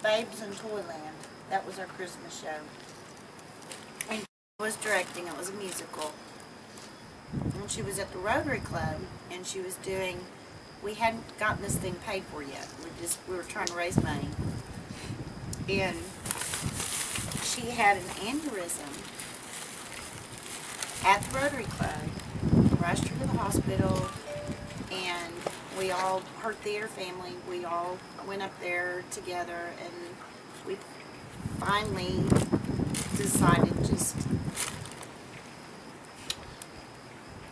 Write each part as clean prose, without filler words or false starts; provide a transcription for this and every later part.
Babes in Toyland. That was our Christmas show. And she was directing. It was a musical. And she was at the Rotary Club, and she was doing, we hadn't gotten this thing paid for yet. We were trying to raise money. And she had an aneurysm at the Rotary Club, rushed her to the hospital, and we all, her theater family, we all went up there together, and we finally decided just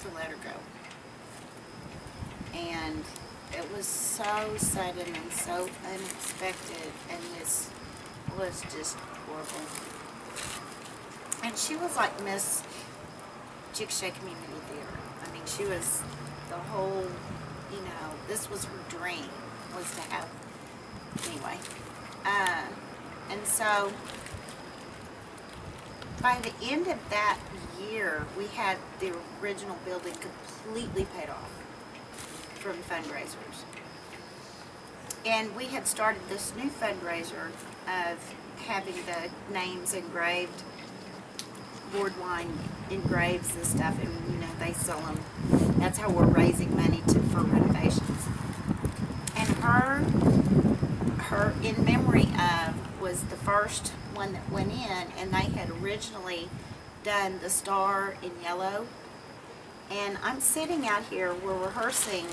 to let her go. And it was so sudden and so unexpected, and this was just horrible. And she was like Miss Chickasha Community Theater. I mean, she was the whole, you know, this was her dream, was to have, anyway. And so, by the end of that year, we had the original building completely paid off from fundraisers. And we had started this new fundraiser of having the names engraved, board wine engraves and stuff, and you know, they sell them. That's how we're raising money for renovations. And her in memory of was the first one that went in, and they had originally done the star in yellow. And I'm sitting out here, we're rehearsing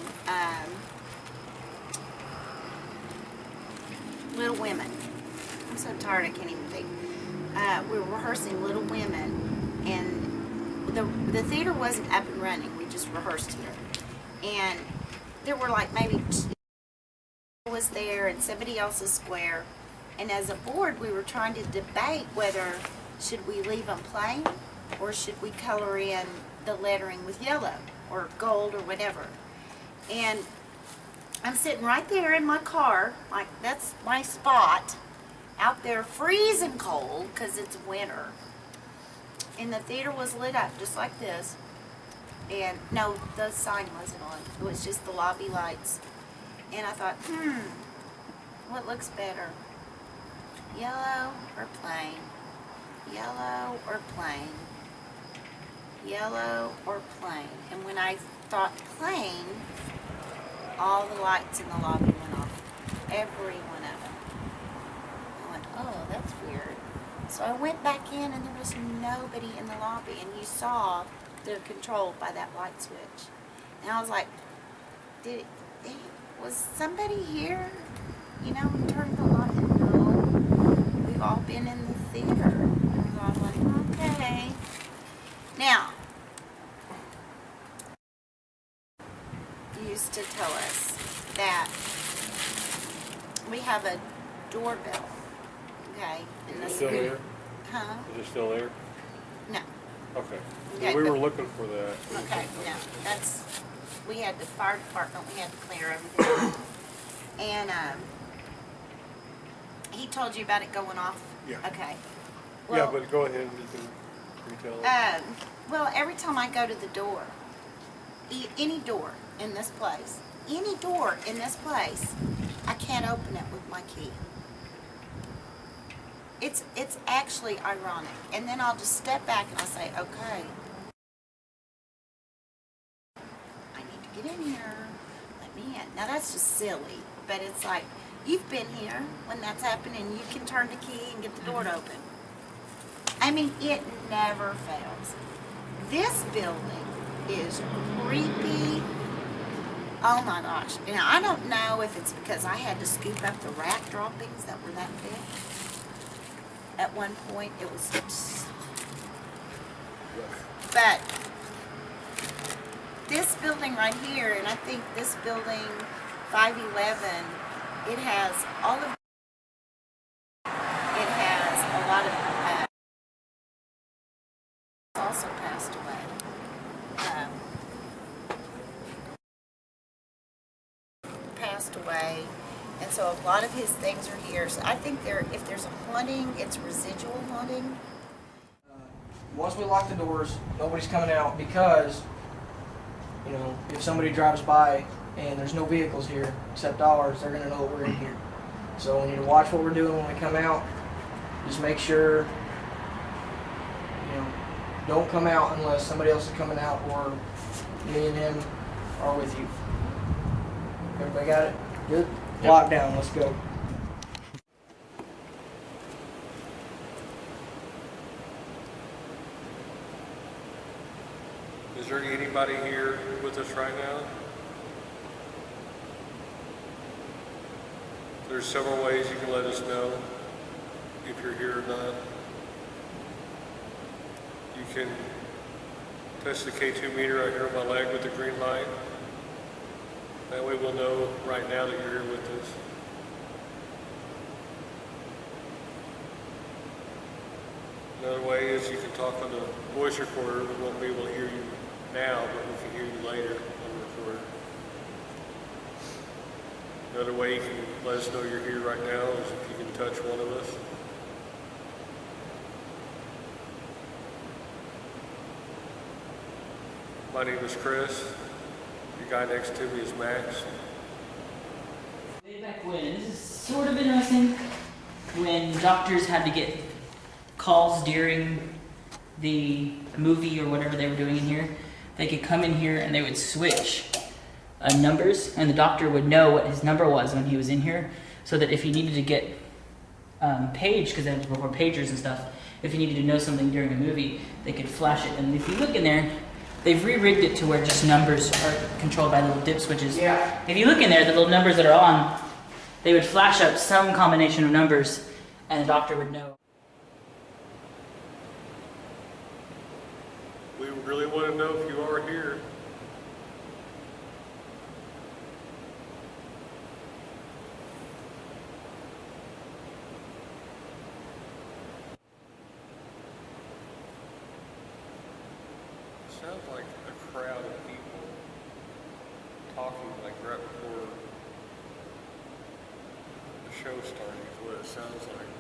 Little Women. I'm so tired I can't even think. We're rehearsing Little Women, and the theater wasn't up and running. We just rehearsed here. And there were like maybe was there and somebody else's square. And as a board, we were trying to debate whether should we leave them plain or should we color in the lettering with yellow or gold or whatever. And I'm sitting right there in my car, like that's my spot, out there freezing cold because it's winter. And the theater was lit up just like this. And no, the sign wasn't on. It was just the lobby lights. And I thought, what looks better? Yellow or plain? Yellow or plain? Yellow or plain? And when I thought plain, all the lights in the lobby went off. Every one of them. I went, oh, that's weird. So I went back in and there was nobody in the lobby. And you saw they're controlled by that light switch. And I was like, was somebody here? You know, turn the light. No, we've all been in the theater. And I was like, okay. Now, used to tell us that we have a doorbell. Okay. Is it still there? Huh? Is it still there? No. Okay. Okay, We but- were looking for that. Okay, no, we had the fire department, we had to clear everything. And, he told you about it going off? Yeah. Okay. Yeah, Well, but go ahead and you can retell it. well, every time I go to the door, any door in this place, I can't open it with my key. It's actually ironic. And then I'll just step back and I'll say, okay, I need to get in here. Let me in. Now that's just silly, but it's like, you've been here when that's happening. You can turn the key and get the door to open. I mean, it never fails. This building is creepy. Oh my gosh. And I don't know if it's because I had to scoop up the rat droppings that were that big. At one point, it was just... But this building right here, and I think this building, 511, it has all of... It has a lot of... also passed away. Passed away. And so a lot of his things are here. So I think if there's a haunting, it's residual haunting. Once we lock the doors, nobody's coming out because, you know, if somebody drives by and there's no vehicles here except ours, they're going to know that we're in here. So we need to watch what we're doing when we come out. Just make sure, don't come out unless somebody else is coming out or me and him are with you. Everybody got it? Good? Yep. Lockdown, let's go. Is there anybody here with us right now? There's several ways you can let us know if you're here or not. You can touch the K2 meter right here on my leg with the green light. That way we'll know right now that you're here with us. Another way is you can talk on the voice recorder. We won't be able to hear you now, but we can hear you later on the recorder. Another way you can let us know you're here right now is if you can touch one of us. My name is Chris. The guy next to me is Max. Way back when, and this is sort of interesting, when doctors had to get calls during the movie or whatever they were doing in here, they could come in here and they would switch numbers, and the doctor would know what his number was when he was in here, so that if he needed to get paged, because they had to record pagers and stuff, if he needed to know something during a movie, they could flash it. And if you look in there, they've re-rigged it to where just numbers are controlled by little dip switches. Yeah. If you look in there, the little numbers that are on, they would flash up some combination of numbers, and the doctor would know. We really want to know if you are here. Sounds like a crowd of people talking like right before the show started is what it sounds like.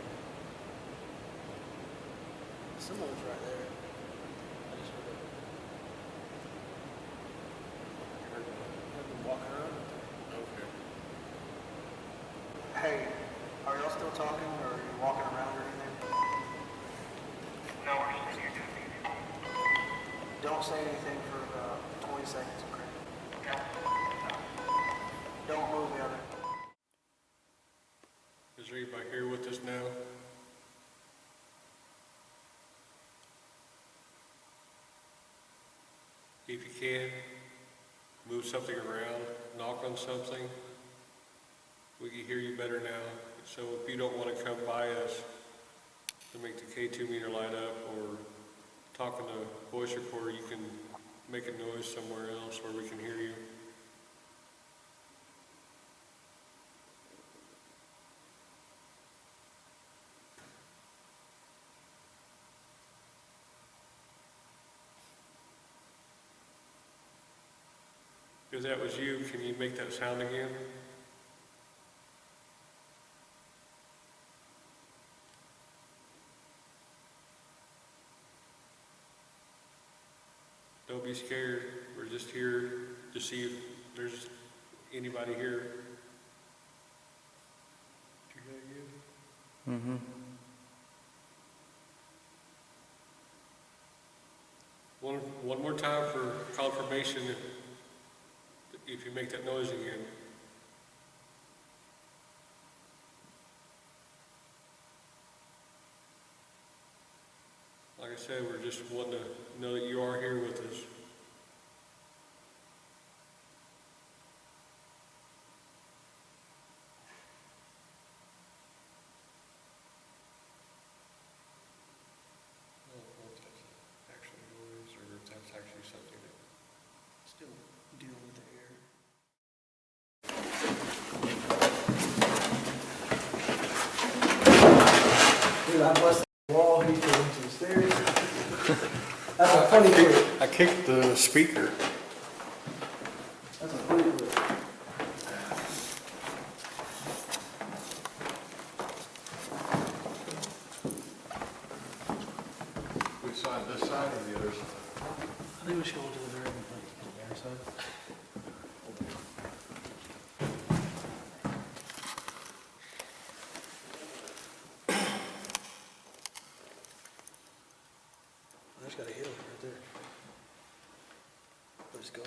Someone's right there. I just Heard them walking around? Okay. Hey, are y'all still talking or are you walking around or anything? No, we're just here. Don't say anything for 20 seconds, okay? Don't move the other. Is there anybody here with us now? If you can, move something around, knock on something. We can hear you better now. So if you don't want to come by us to make the K2 meter light up or talk on the voice recorder, you can make a noise somewhere else where we can hear you. If that was you, can you make that sound again? Don't be scared. We're just here to see if there's anybody here. Did you hear that again? One more time for confirmation if you make that noise again. Like I said, we're just wanting to know that you are here with us. I don't know if that's actually noise or if that's actually something that Still dealing with the air. Dude, I blessed the wall, he fell into the stairs. That's a funny clip. I kicked the speaker. That's a funny clip. Which side, this side or the other side? I think we should go to the very other side. just got a hill right there. But it's gone.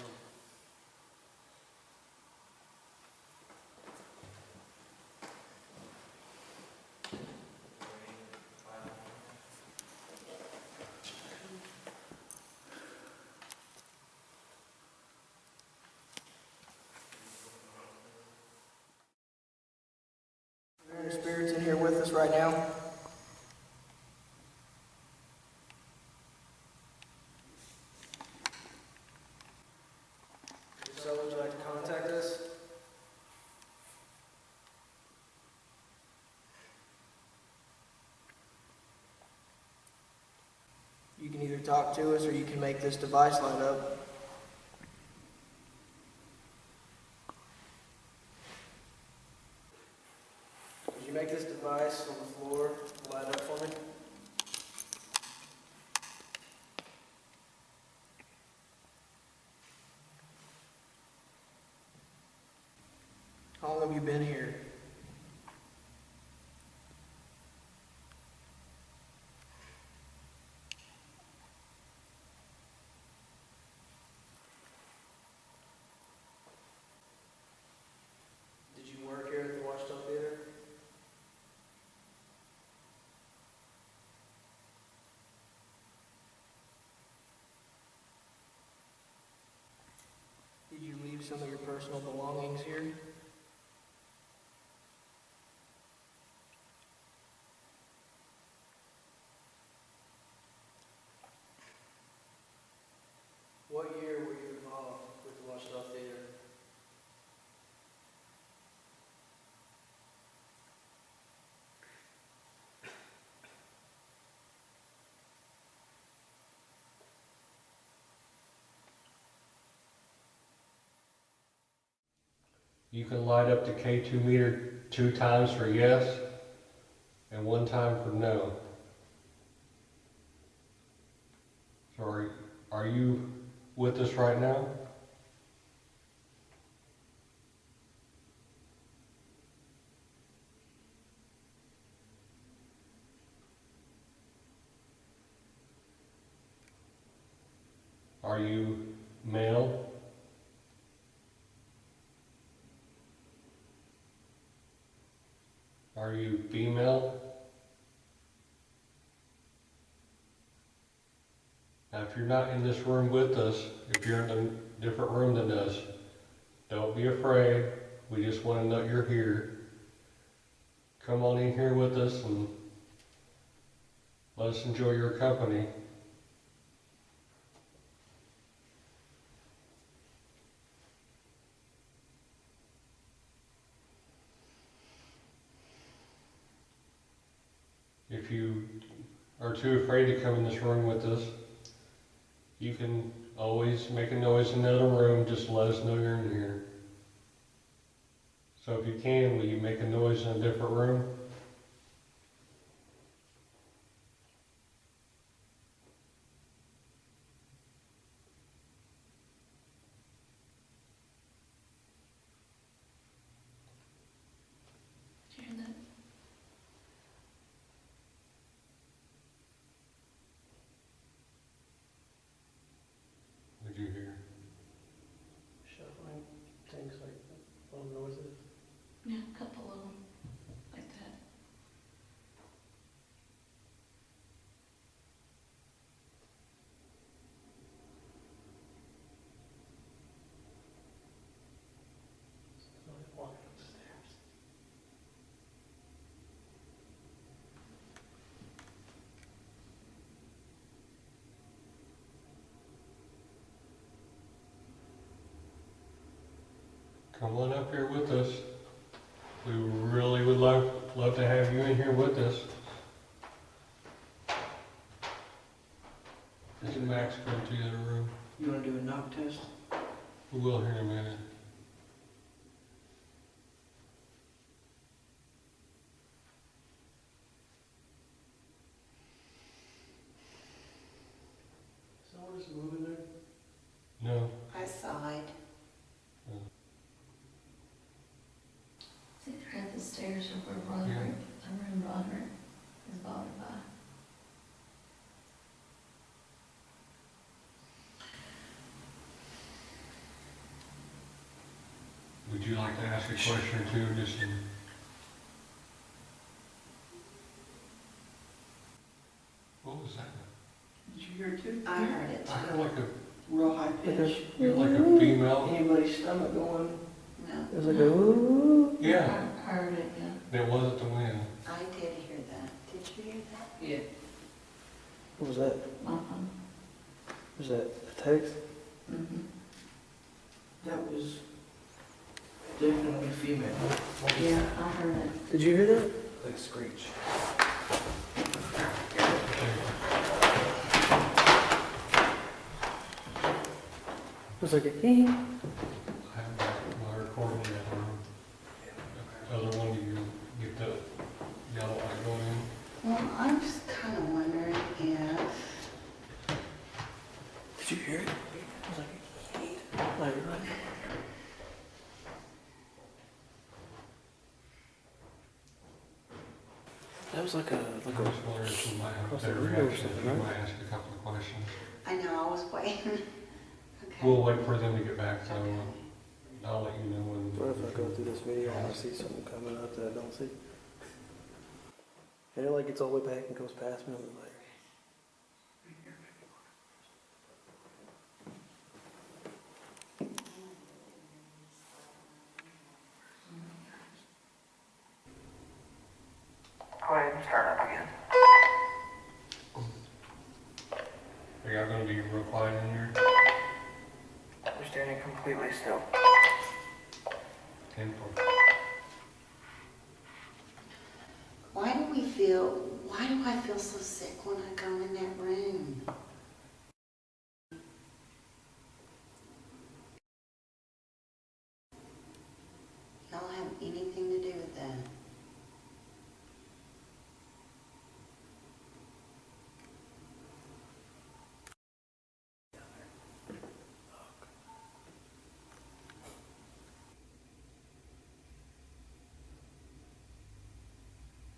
Are there any spirits in here with us right now? If so, would you like to contact us? You can either talk to us or you can make this device light up. Would you make this device on the floor light up for me? How long have you been here? Did you work here at the Washita Theater? Did you leave some of your personal belongings here? What year were you involved with the Washita Theater? You can light up the K2 meter 2 times for yes and 1 time for no. So are you with us right now? Are you male? Are you female? Now, if you're not in this room with us, if you're in a different room than us, don't be afraid. We just want to know you're here. Come on in here with us and let us enjoy your company. If you are too afraid to come in this room with us, you can always make a noise in the other room, just let us know you're in here. So if you can, will you make a noise in a different room? Did you hear that? What'd you hear? Shuffling, things like little noises. Yeah, a couple of them like that. Somebody walking upstairs. Come on up here with us. We really would love to have you in here with us. Did Max go to the other room? You want to do a knock test? We will here in a minute. Someone just moving there? No. I sighed. It's either at the stairs or where Roderick, the room Roderick is bothered by. ask a question or two, just in... What was that? Did you hear it too? I heard it. I heard like a, Real high pitch. like a female. Anybody's stomach going? No. It was like a ooh. Yeah, I heard it, yeah. that wasn't the wind. I did hear that. Did you hear that? Yeah. What was that? Uh-huh. Was that a text? Mm-hmm. That was definitely female. Yeah, I heard it. Did you hear that? Like a screech. It was like a hee. I have my recording at home. Other one, you get the yellow light going in. Well, I'm just kind of wondering if... Did you hear it? It was like a hee. Like right. That was like a I just wondered if you might have a Across the better window or reaction, if something, you right? might ask a couple of questions. I know, I was waiting. Okay. We'll wait for them to get back, so I'll let you know when. What if I go through this video and I see something coming up that I don't see? And it like gets all the way back and goes past me. I'm like, go ahead and start up again. Are y'all gonna be real quiet in here? We're standing completely still. 10-4. Why do I feel so sick when I go in that room? Y'all have anything to do with that?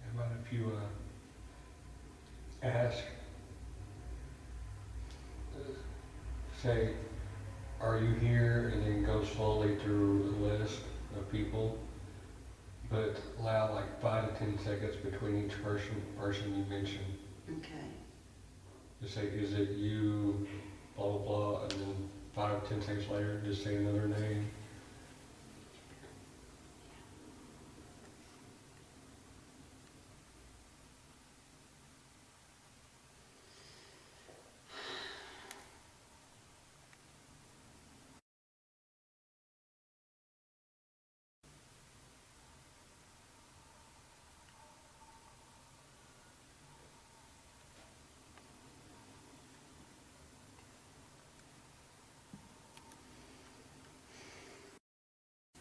How about if you ask, say, are you here, and then go slowly through the list of people, but allow like 5 to 10 seconds between each person you mention. Okay. Just say, is it you, blah, blah, blah, and then 5 to 10 seconds later, just say another name.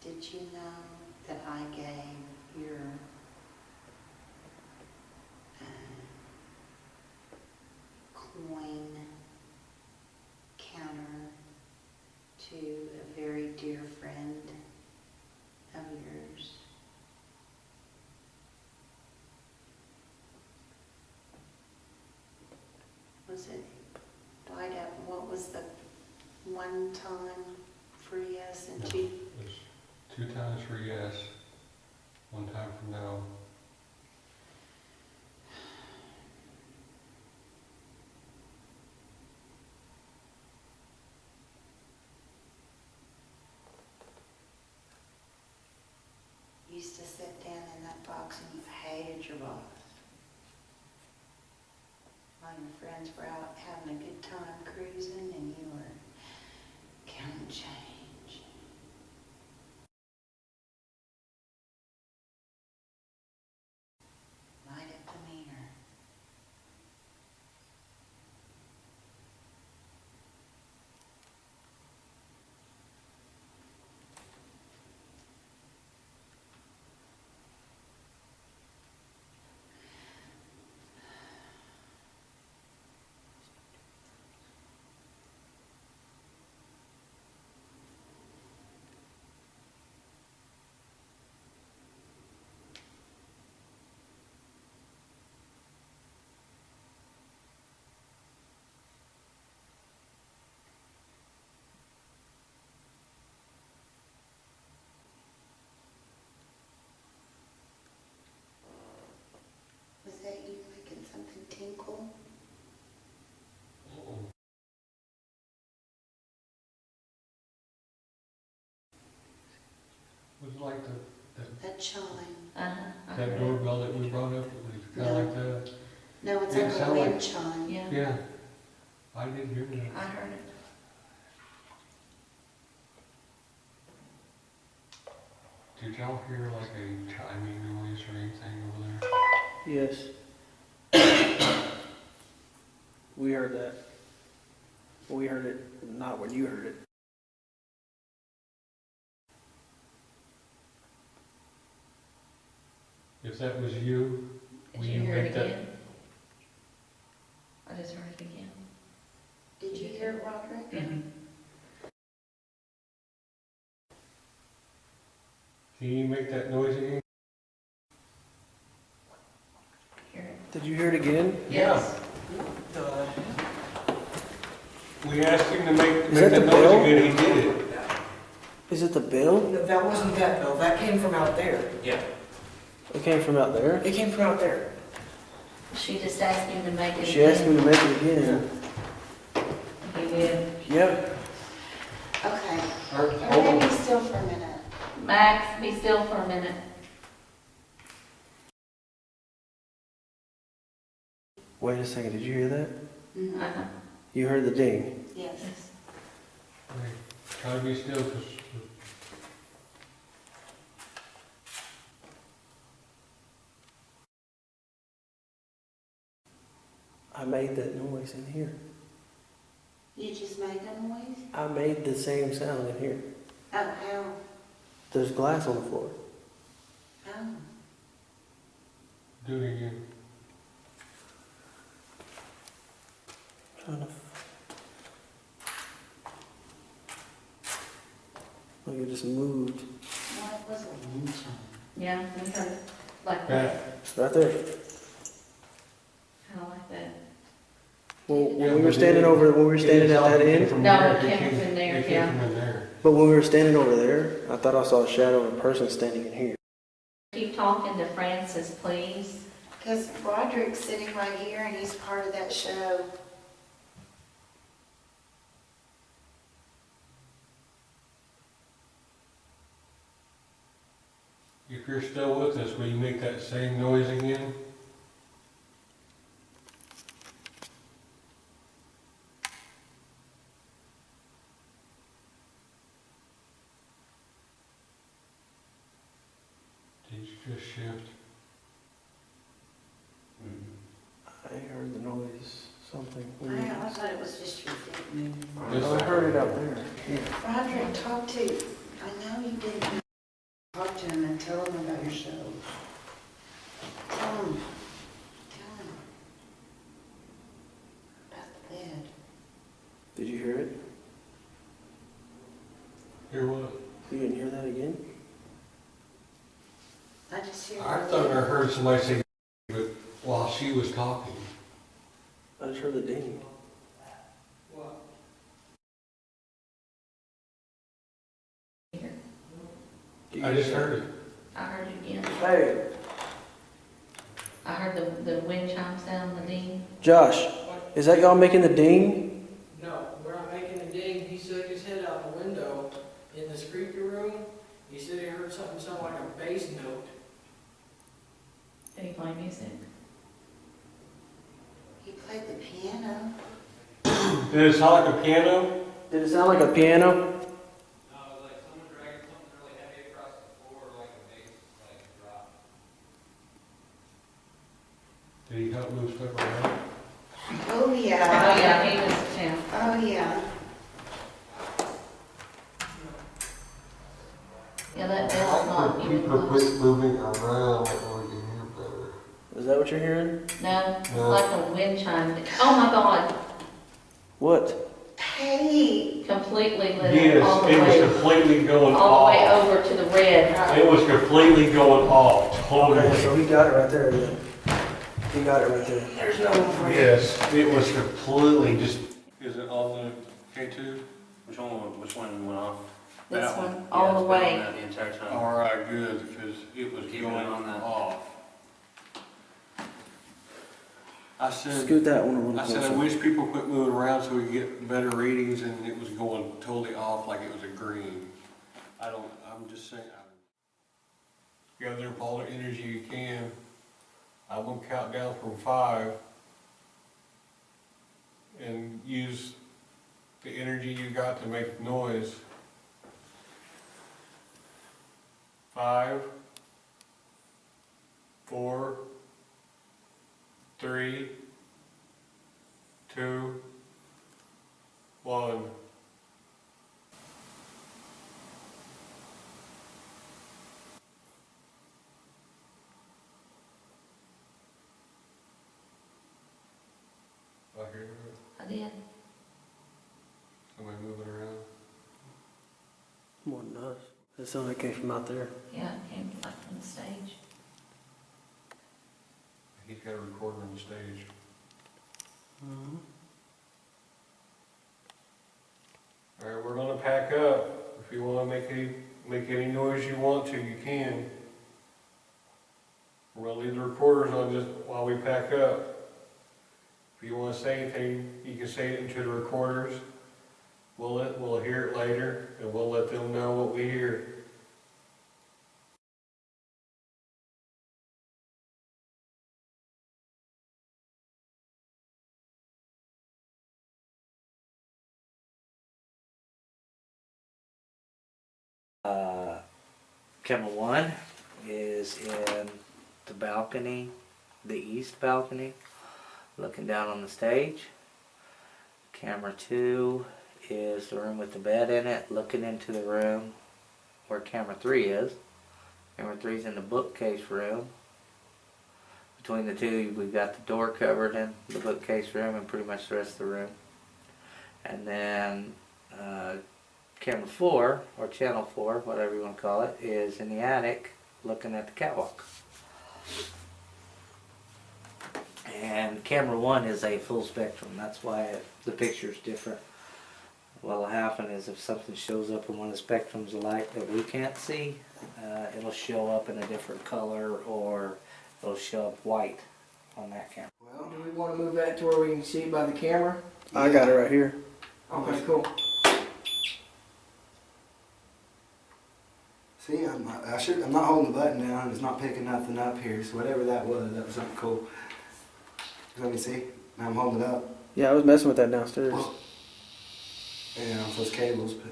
Did you know that I gave your coin counter to a very dear friend of yours? Was it what was the one time for yes and two? There's 2 times for yes, 1 time for no. You used to sit down in that box and you hated your boss. While your friends were out having a good time cruising and you were counting change. Light up the meter. tinkle? Was it like A chime? that doorbell that we brought up, it was kind of like that? No, it's It like a sound like- wind chime. Yeah, Yeah, I did hear that. I heard it. Did y'all hear like a chiming noise or anything over there? Yes. We heard that. We heard it, not when you heard it. If that was you, Did will you you hear it make that? again? I just heard it again. Did you hear it, Roderick? Yeah. Can you make that noise again? Hear it? Did you hear it again? Yes. We asked him to make that that the noise bell? again, he did it. Is it the bell? No, that wasn't that bell. That came from out there. It came from out there? It came from out there. She just asked him to make it. She asked me to make it again. He did. Yep. Okay. Or- Everybody be still for a minute. Max, be still for a minute. Wait a second, did you hear that? Mhm. Uh-huh. You heard the ding. Yes. Yes. Hey, try to be still, 'cause I made that noise in here. You just made a noise? I made the same sound in here. Oh, how? There's glass on the floor. Oh. do it again. Trying to. Like it just moved. Well, it was a wind chime. Yeah, we heard it. Like Yeah. that. Right there. Kind of like that. Well, Yeah, when we were but standing it- over, when we were standing at that end, from No, there, it came from there, it yeah. came from in there. but when we were standing over there, I thought I saw a shadow of a person standing in here. Keep talking to Francis, please. Because Roderick's sitting right here and he's part of that show. If you're still with us, will you make that same noise again? Did you just shift? I heard the noise, something. I thought it was just your feet moving. I heard it out there. Here. Roderick, talk to, I know you didn't talk to him and tell him about your show. Tell him. Tell him. About the bed. Did you hear it? Hear what? You didn't hear that again? I just hear. I thought I heard somebody say, but while she was talking. I just heard the ding. I just heard it. I heard it again. Hey, I heard the wind chime sound, the ding. Josh, is that y'all making the ding? No, we're not making a ding. He stuck his head out the window in the speaker room. He said he heard something sound like a bass note. Did he play music? He played the piano. Did it sound like a piano? Did it sound like a piano? Did he help move stuff around? Oh, Oh, yeah. yeah, he was, yeah. Oh, yeah. Yeah, that bell's not even close. moving around so we can hear better. Is that what you're hearing? No, it's like a wind chime. Oh my God, What? Hey. completely lit up Yes, all the it was way, completely going all the way off. over to the red. It was completely going off, Okay, so totally. he got it right there then. He got it right there. There's no one for you. Yes, it was completely just. Is it on the K2? Which one went off? This That one, Yeah, all it's the been on way. that the entire time. All right, good, because it was Keep it going on that. off. I said, Scoot that one a little I said, I closer. wish people quit moving around so we could get better readings, and it was going totally off like it was a green. I'm just saying, gather up all the energy you can. I'm gonna count down from 5 and use the energy you got to make noise. 5, 4, 3, 2, 1. I hear it. I did. Somebody moving around. More than us. It sounded like it came from out there. Yeah, it came like from the stage. He's got a recorder on the stage. Mm-hmm. All right, we're gonna pack up. If you wanna make any noise you want to, you can. We're gonna leave the recorders on just while we pack up. If you wanna say anything, you can say it into the recorders. We'll hear it later, and we'll let them know what we hear. Camera 1 is in the balcony, the east balcony, looking down on the stage. Camera 2 is the room with the bed in it, looking into the room where camera 3 is. Camera 3 is in the bookcase room. Between the two, we've got the door covered in the bookcase room and pretty much the rest of the room. And then camera 4, or channel 4, whatever you want to call it, is in the attic looking at the catwalk. And camera 1 is a full spectrum. That's why the picture's different. What'll happen is if something shows up in one of the spectrums of light that we can't see, it'll show up in a different color, or it'll show up white on that camera. Well, do we want to move that to where we can see it by the camera? I got it right here. Okay, cool. See, I'm not holding the button down, it's not picking nothing up here, so whatever that was something cool. Let me see, now I'm holding it up. Yeah, I was messing with that downstairs. Well, yeah, off those cables, but...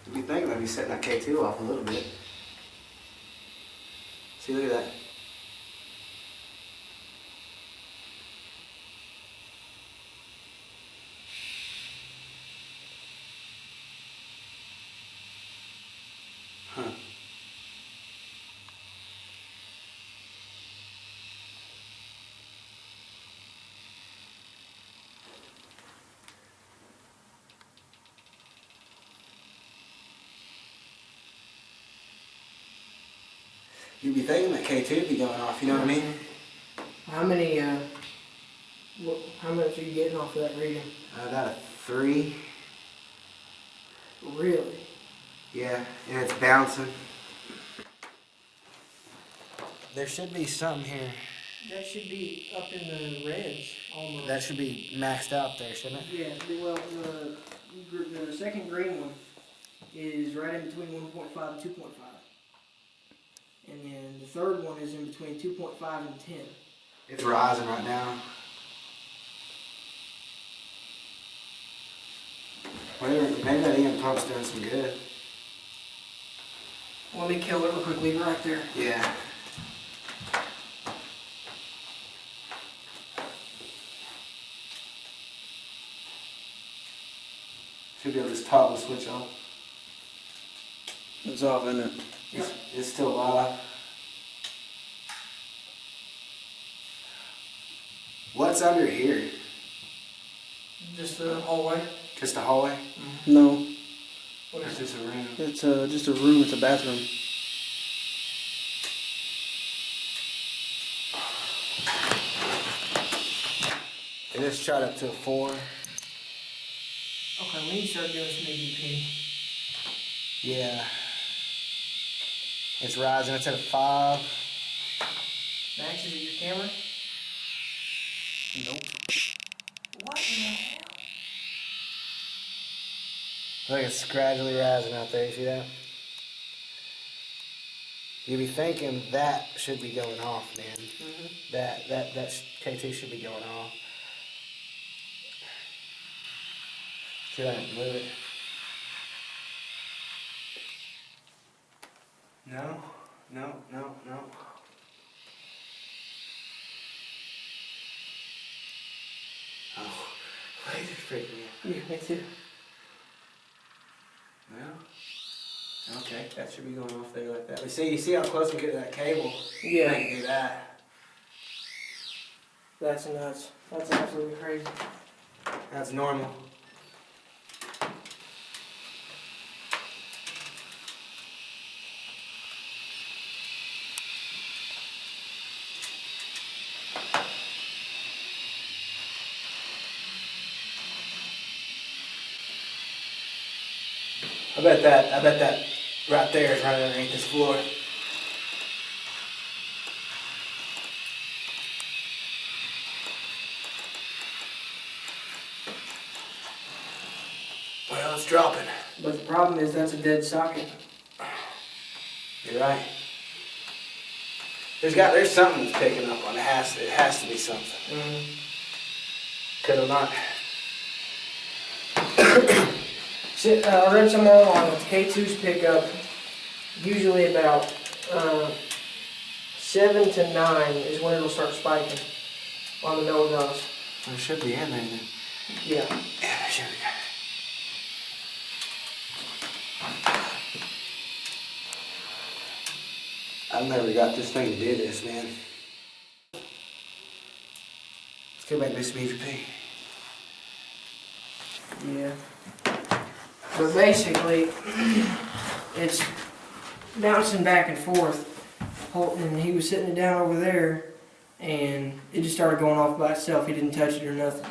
You'd be thinking I'd be setting that K2 off a little bit. See, look at that. Huh. You'd be thinking that K2 would be going off, you know what I mean? How many, how much are you getting off of that reading? I got a 3. Really? Yeah, and it's bouncing. There should be something here. That should be up in the reds almost. That should be maxed out there, shouldn't it? Yeah, well, the second green one is right in between 1.5 and 2.5. And then the third one is in between 2.5 and 10. It's rising right now. Whatever, maybe that EM pump's doing some good. Let me kill it real quick, leave it right there. Yeah. Should be able to just toggle the switch on. It's off, isn't it? It's still live. What's under here? Just the hallway. Just a hallway? No, What It's is it? just a room. it's just a room. It's a bathroom. It is shot up to a 4. Okay, we need to start doing some EVP. Yeah. It's rising. It's at a 5. Max, is it your camera? Nope. What in the hell? Look, it's gradually rising out there. You see that? You'd be thinking that should be going off, man. Mm-hmm. That K2 should be going off. See that? Move it. No. Oh, wait, it's freaking me out. Yeah, me too. Well, okay, that should be going off there like that. You see how close we get to that cable? Yeah. I can do that. That's nuts. That's absolutely crazy. That's normal. I bet that right there is right underneath this floor. Well, it's dropping. But the problem is that's a dead socket. You're right. There's something that's picking up on it. It has to be something. Mm-hmm. Could have not. I read some online that the K2s pick up usually about 7 to 9 is when it'll start spiking on the milligas. There should be in there then. Yeah. Yeah, there should be. I've never got this thing to do this, man. Let's go back to this BVP. Yeah. But basically, it's bouncing back and forth. And he was sitting it down over there, and it just started going off by itself. He didn't touch it or nothing.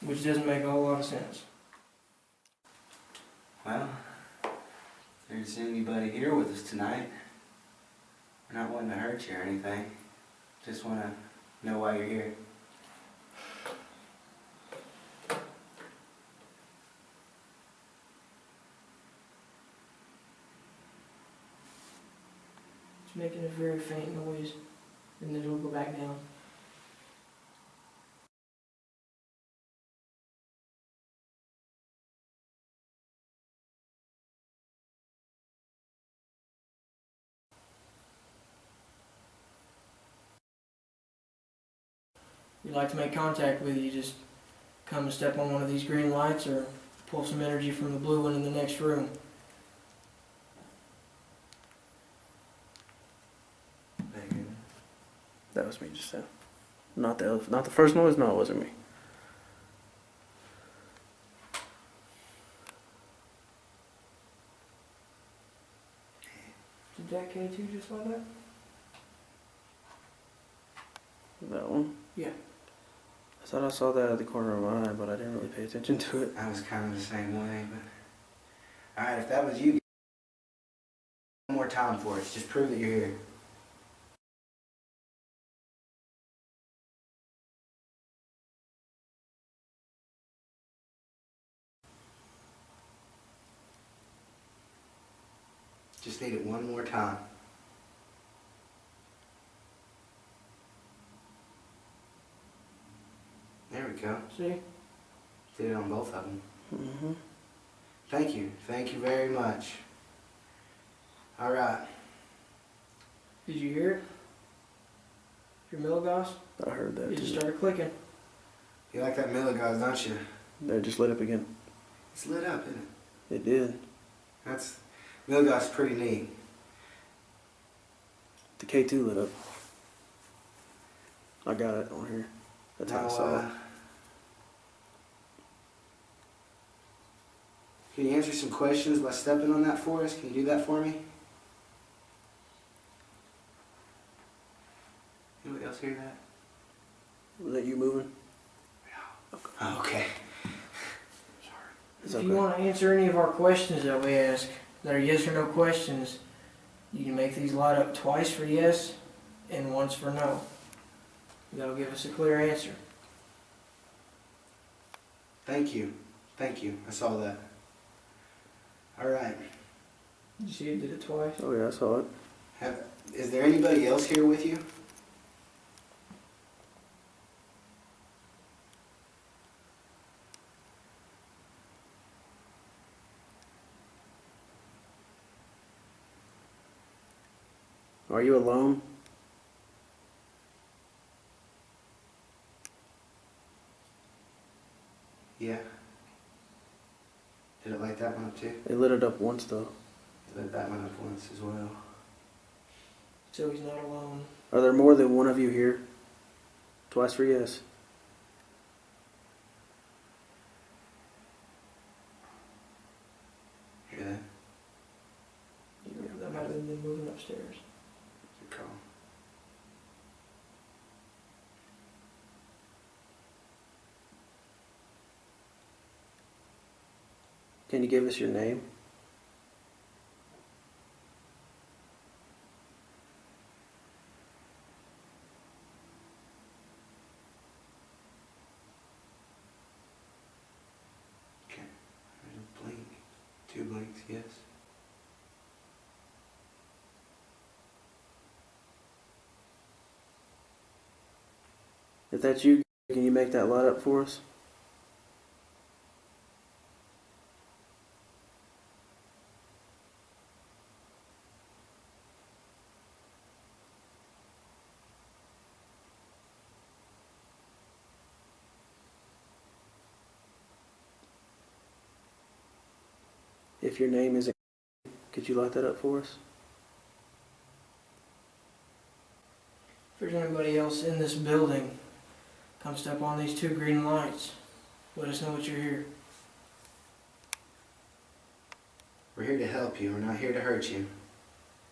Which doesn't make a whole lot of sense. Well, if there's anybody here with us tonight, we're not wanting to hurt you or anything. Just want to know why you're here. It's making a very faint noise, and then it'll go back down. If you'd like to make contact with you, just come and step on one of these green lights or pull some energy from the blue one in the next room. That was me just then. Not the first noise. No, it wasn't me. Did that K2 just like that? That one. Yeah. I thought I saw that at the corner of my eye, but I didn't really pay attention to it. I was kind of the same way, but... Alright, if that was you, one more time for us. Just prove that you're here. Just need it one more time. There we go. See? Did it on both of them. Mm-hmm. Thank you. Thank you very much. All right. Did you hear it? Your milligas? I heard that It just too. started clicking. You like that milligas, don't you? That just lit up again. It's lit up, isn't it? It did. That's... Milligas pretty neat. The K2 lit up. I got it on here. That's how I saw it. Can you answer some questions by stepping on that for us? Can you do that for me? Anybody else hear that? Was that you moving? Oh, okay. Is It's If okay. you want to answer any of our questions that we ask, that are yes or no questions, you can make these light up twice for yes and once for no. That'll give us a clear answer. Thank you. Thank you. I saw that. All right. Did you see it did it twice? Oh yeah, I saw it. Is there anybody else here with you? Are you alone? Yeah. Did it light that one up too? They lit it up once though. It lit that one up once as well. So he's not alone. Are there more than one of you here? Twice for yes. Hear that? That might have been them moving upstairs. Good call. Can you give us your name? Okay. There's a blink. 2 blinks, yes. If that's you, can you make that light up for us? If your name isn't, could you light that up for us? If there's anybody else in this building, come step on these 2 green lights. Let us know that you're here. We're here to help you. We're not here to hurt you.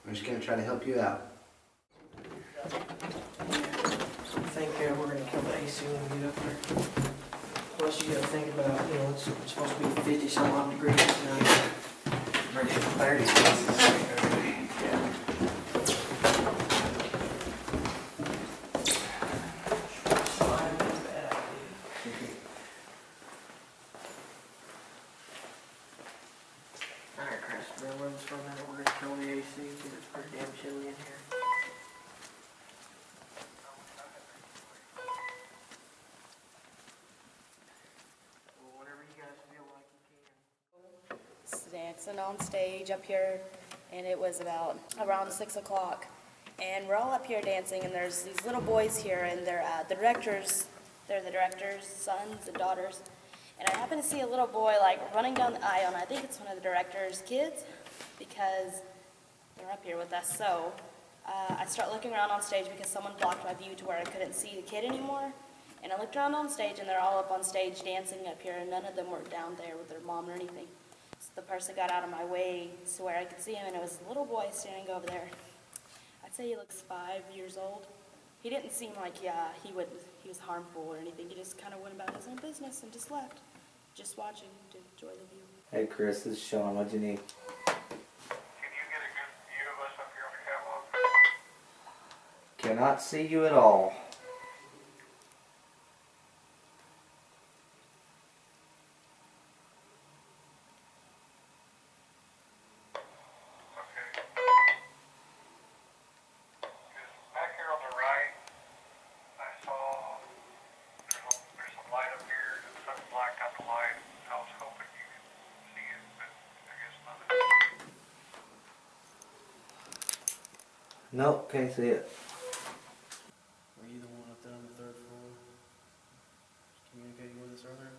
We're just going to try to help you out. I think we're going to kill the AC when we get up there. Plus you got to think about, it's supposed to be 50 some odd degrees tonight. We're getting 30 spaces. Yeah. Alright, Chris, bear with us for a minute. We're going to kill the AC because it's pretty damn chilly in here. Well, whenever you guys feel like you can. Dancing on stage up here, and it was about around 6 o'clock. And we're all up here dancing, and there's these little boys here, and they're the directors. They're the directors' sons and daughters. And I happened to see a little boy like running down the aisle, and I think it's one of the director's kids because they're up here with us. So I start looking around on stage because someone blocked my view to where I couldn't see the kid anymore. And I looked around on stage, and they're all up on stage dancing up here, and none of them were down there with their mom or anything. So the person got out of my way to where I could see him, and it was a little boy standing over there. I'd say he looks 5 years old. He didn't seem like he was harmful or anything. He just kind of went about his own business and just left, just watching to enjoy the view. Hey Chris, this is Sean. What'd you need? Can you get a good view of us up here on the catwalk? Cannot see you at all. Okay. Back here on the right, I saw there's some light up here and something blacked out the light. I was hoping you could see it, but I guess not. Nope, can't see it. Were you the one up there on the 3rd floor communicating with us earlier?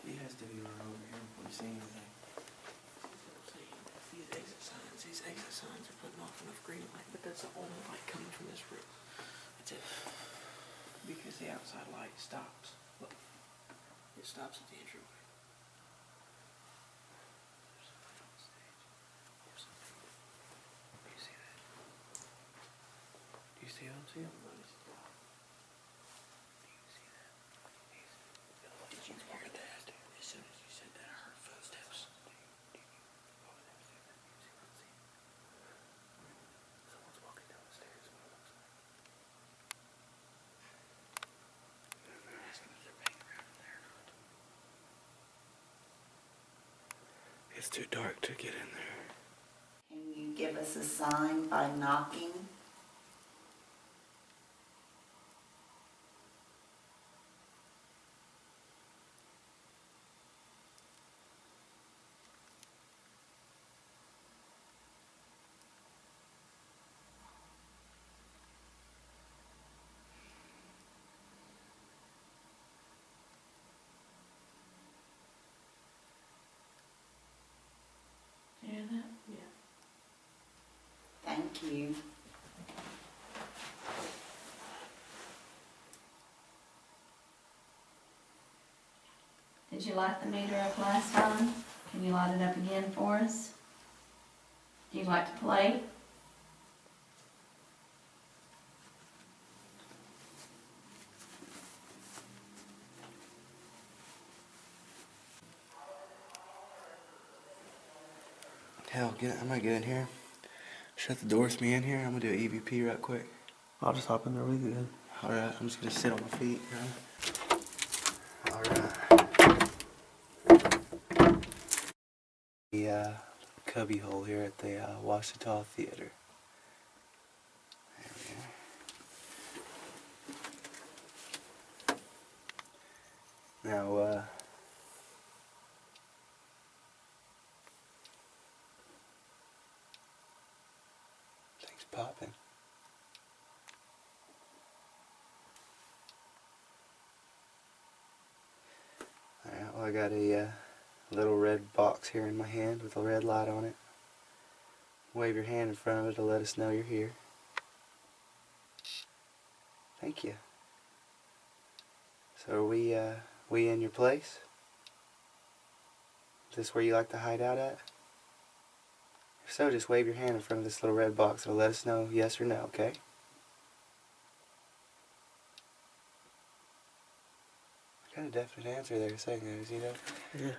He has to be right over here. you see anything? These exit signs are putting off enough green light, but that's the only light coming from this room. That's it. Because the outside light stops. Look, it stops at the entryway. There's somebody on stage. There's somebody. Do you see that? Do you see him? See him? Do you see that? Did you hear that? As soon as you said that, I heard footsteps. Someone's walking down the stairs. What it looks like. Ask them if they're hanging around in there or not. It's too dark to get in there. Can you give us a sign by knocking? You hear that? Thank you. Did you light the meter up last time? Can you light it up again for us? Do you like to play? Hell, I'm gonna get in here. Shut the door with me in here. I'm gonna do an EVP right quick. I'll just hop in there with you then. Alright, I'm just gonna sit on my feet. Alright. The cubby hole here at the Washita Theater. There we are. Now, things popping. Alright, well I got a little red box here in my hand with a red light on it. Wave your hand in front of it to let us know you're here. Thank you. So are we in your place? Is this where you like to hide out at? If so, just wave your hand in front of this little red box. It'll let us know yes or no, okay? I got a definite answer there a second ago. You see that? Yeah.